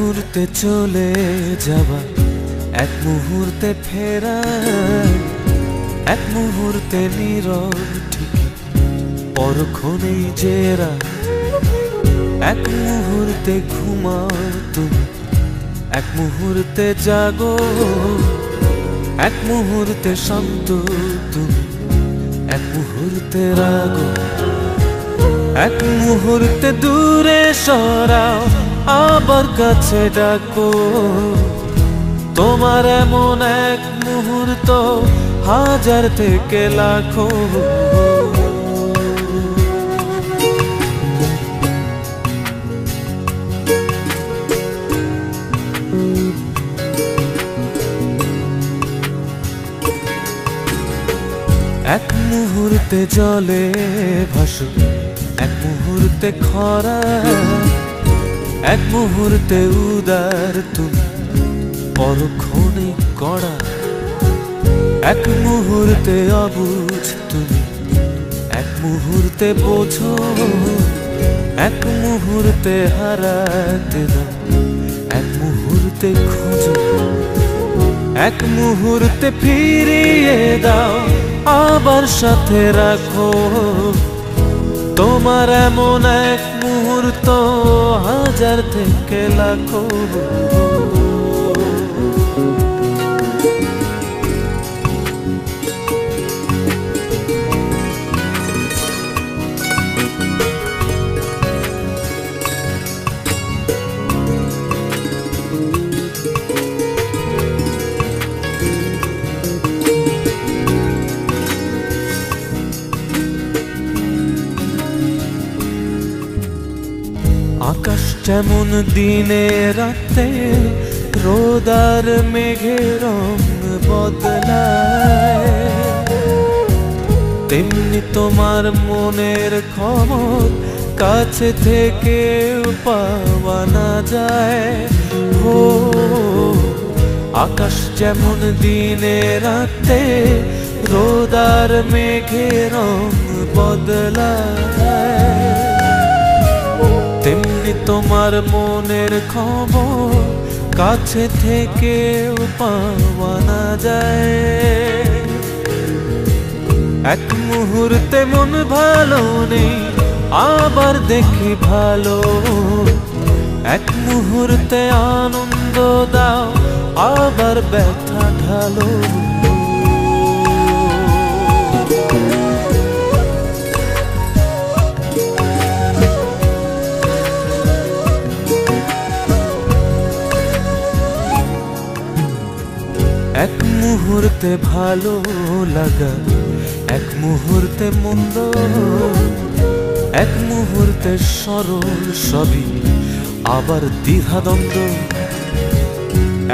মুহূর্তে চলে যাওয়া, এক মুহূর্তে ফেরা, এক মুহূর্তে নীরব ঠিকই পরক্ষণেই জেরা। এক মুহূর্তে ঘুমাও তুমি, এক মুহূর্তে জাগো, এক মুহূর্তে শান্ত তুমি, এক মুহূর্তে রাগো। এক মুহূর্তে দূরে সরাও, আবার কাছে ডাকো। তোমার এমন এক মুহূর্ত হাজার থেকে লাখো। এক মুহূর্তে জলে ভাসো, এক মুহূর্তে খরা, এক মুহূর্তে উদার তুমি, পরক্ষণে কড়া। এক মুহূর্তে অবুঝ তুমি, এক মুহূর্তে বোঝো, এক মুহূর্তে হারাতে দাও, এক মুহূর্তে খোঁজো। এক মুহূর্তে ফিরিয়ে দাও, আবার সাথে রাখো। তোমার এমন এক মুহূর্ত হাজার থেকে লাখো। আকাশ যেমন দিনে রাতে রোদ আর মেঘের রং বদলায়, তেমনি তোমার মনের খবর কাছে থেকে পাওয়া না যায়। ও আকাশ যেমন দিনে রাতে রোদ আর মেঘের রং বদলায়, তেমনি তোমার মনের খবর কাছে থেকে পাওয়া না যায়। এক মুহূর্তে মন ভালো নেই, আবার দেখি ভালো। এক মুহূর্তে আনন্দ দাও, আবার ব্যথা ঢালো। এক মুহূর্তে ভালো লাগা, এক মুহূর্তে মন্দ, এক মুহূর্তে সরল সবই আবার দ্বিধাদ্বন্দ্ব।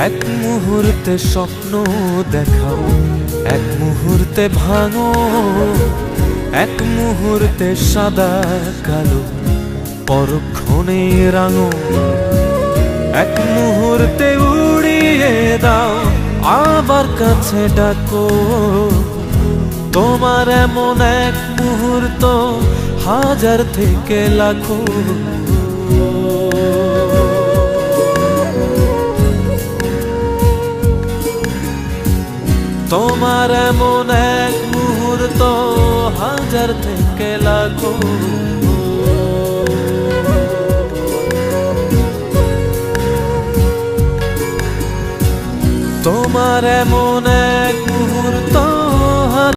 এক মুহূর্তে স্বপ্ন দেখাও, এক মুহূর্তে ভাঙো, এক মুহূর্তে সাদা কালো, পরক্ষণে রাঙো। এক মুহূর্তে উড়িয়ে দাও, আবার কাছে ডাকো। তোমার এমন এক মুহূর্ত হাজার থেকে লাখো। তোমার এমন এক মুহূর্ত হাজার থেকে লাখো। তোমার এমন